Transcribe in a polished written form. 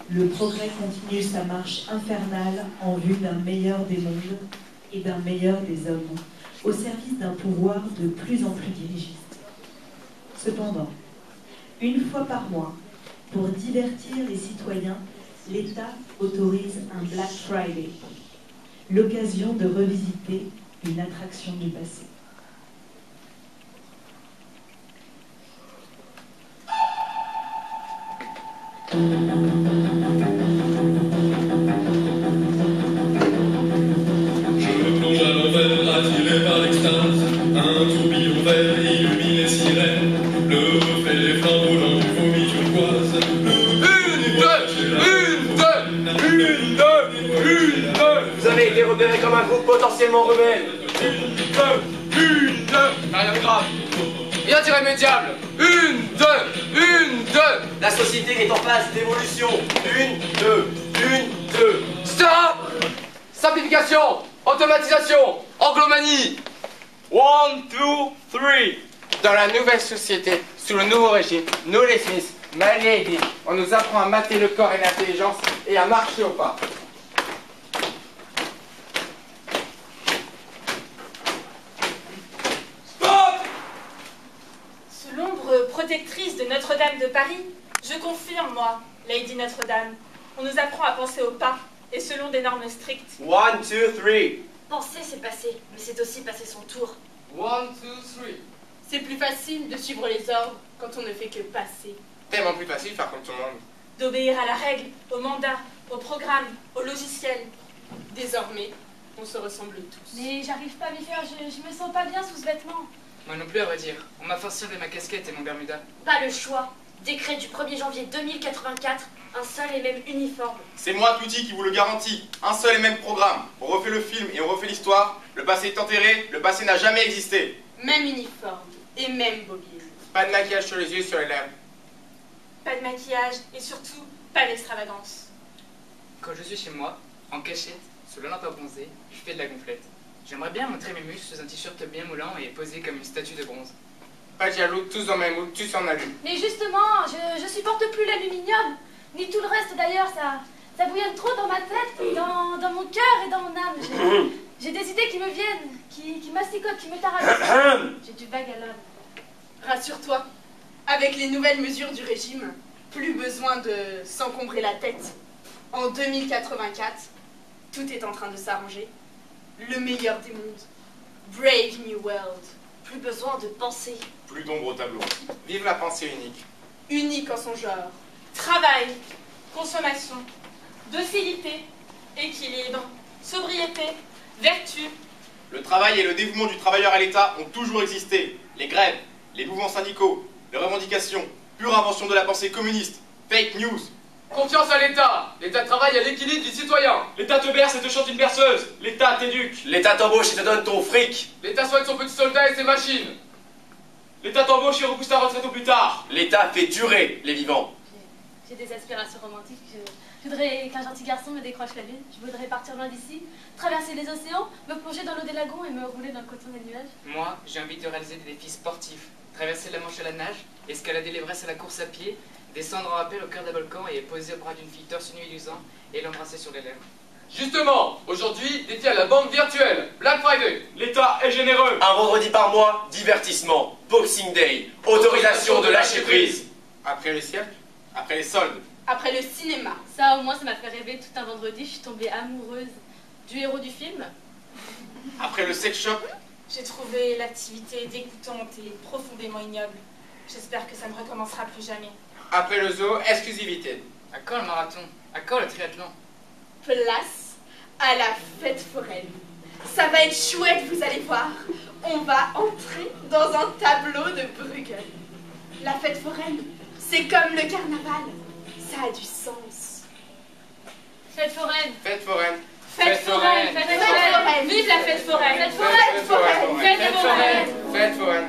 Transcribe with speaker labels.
Speaker 1: Le progrès continue sa marche infernale en vue d'un meilleur des mondes et d'un meilleur des hommes, au service d'un pouvoir de plus en plus dirigiste. Cependant, une fois par mois, pour divertir les citoyens, l'État autorise un Black Friday, l'occasion de revisiter une attraction du passé.
Speaker 2: Je me plonge à l'envers, attiré par l'extase. Un tourbillon vert illumine les sirènes. Le reflet des flammes roulants du vomi turquoise.
Speaker 3: Une. Vous avez été repéré comme un groupe potentiellement rebelle.
Speaker 4: Rien de grave. Rien d'irrémédiable. Une, deux.
Speaker 3: La société est en phase d'évolution. Une, deux.
Speaker 4: Stop. Simplification. Automatisation. Anglomanie. 1, 2, 3. Dans la nouvelle société, sous le nouveau régime, nous les Smiths, Mali et Dean, on nous apprend à mater le corps et l'intelligence et à marcher au pas.
Speaker 5: Sous l'ombre protectrice de Notre-Dame de Paris, je confirme, moi, Lady Notre-Dame, on nous apprend à penser au pas et selon des normes strictes.
Speaker 3: 1, 2, 3.
Speaker 6: Penser, c'est passer, mais c'est aussi passer son tour.
Speaker 4: 1, 2, 3.
Speaker 5: C'est plus facile de suivre les ordres quand on ne fait que passer.
Speaker 4: Tellement plus facile de faire comme tout le monde.
Speaker 5: D'obéir à la règle, au mandat, au programme, au logiciel. Désormais, on se ressemble tous.
Speaker 6: Mais j'arrive pas à m'y faire, je me sens pas bien sous ce vêtement.
Speaker 7: Moi non plus, à vrai dire. On m'a forcé enlever ma casquette et mon bermuda.
Speaker 6: Pas le choix. Décret du 1er janvier 2084, un seul et même uniforme.
Speaker 8: C'est moi, Touti, qui vous le garantit. Un seul et même programme. On refait le film et on refait l'histoire. Le passé est enterré, le passé n'a jamais existé.
Speaker 5: Même uniforme et même bobine.
Speaker 4: Pas de maquillage sur les yeux, sur les lèvres.
Speaker 5: Pas de maquillage et surtout pas d'extravagance.
Speaker 7: Quand je suis chez moi, en cachette, sous la lampe à bronzer, je fais de la gonflette. J'aimerais bien montrer mes muscles sous un t-shirt bien moulant et posé comme une statue de bronze.
Speaker 4: Pas de jaloux, tous dans le même moule, tous en allume.
Speaker 6: Mais justement, je supporte plus l'aluminium, ni tout le reste d'ailleurs, ça bouillonne trop dans ma tête, dans mon cœur et dans mon âme. J'ai des idées qui me viennent, qui m'asticotent, qui me taraudent. J'ai du vague à l'âme.
Speaker 5: Rassure-toi, avec les nouvelles mesures du régime, plus besoin de s'encombrer la tête. En 2084, tout est en train de s'arranger. Le meilleur des mondes. Brave New World.
Speaker 6: Plus besoin de penser.
Speaker 8: Plus d'ombre au tableau.
Speaker 4: Vive la pensée unique.
Speaker 5: Unique en son genre. Travail, consommation, docilité, équilibre, sobriété, vertu.
Speaker 8: Le travail et le dévouement du travailleur à l'État ont toujours existé. Les grèves, les mouvements syndicaux, les revendications, pure invention de la pensée communiste, fake news.
Speaker 4: Confiance à l'État. L'État travaille à l'équilibre du citoyen.
Speaker 8: L'État te berce et te chante une berceuse. L'État t'éduque.
Speaker 3: L'État t'embauche et te donne ton fric.
Speaker 4: L'État soigne son petit soldat et ses machines.
Speaker 8: L'État t'embauche et repousse ta retraite au plus tard.
Speaker 3: L'État fait durer les vivants.
Speaker 6: J'ai des aspirations romantiques. Je voudrais qu'un gentil garçon me décroche la lune. Je voudrais partir loin d'ici, traverser les océans, me plonger dans l'eau des lagons et me rouler dans le coton des nuages.
Speaker 7: Moi, j'ai envie de réaliser des défis sportifs. Traverser la Manche à la nage, escalader l'Everest à la course à pied, descendre en rappel au cœur d'un volcan et poser au bras d'une fille torse nu et luisant et l'embrasser sur les lèvres.
Speaker 4: Justement, aujourd'hui, dédié à la banque virtuelle. Black Friday.
Speaker 8: L'État est généreux.
Speaker 3: Un vendredi par mois, divertissement. Boxing Day. Autorisation de lâcher prise.
Speaker 4: Après le siècle.
Speaker 8: Après les soldes.
Speaker 5: Après le cinéma.
Speaker 6: Ça, au moins, ça m'a fait rêver tout un vendredi. Je suis tombée amoureuse du héros du film.
Speaker 8: Après le sex shop.
Speaker 5: J'ai trouvé l'activité dégoûtante et profondément ignoble. J'espère que ça ne recommencera plus jamais.
Speaker 4: Après le zoo, exclusivité.
Speaker 7: À quand le marathon? À quand le triathlon?
Speaker 5: Place à la fête foraine. Ça va être chouette, vous allez voir. On va entrer dans un tableau de Bruegel. La fête foraine, c'est comme le carnaval. Ça a du sens.
Speaker 6: Fête foraine.
Speaker 4: Fête foraine.
Speaker 5: Fête foraine.
Speaker 6: Fête foraine.
Speaker 5: Vive la fête foraine.
Speaker 6: Fête foraine.
Speaker 5: Fête foraine.
Speaker 6: Fête foraine.
Speaker 4: Fête foraine.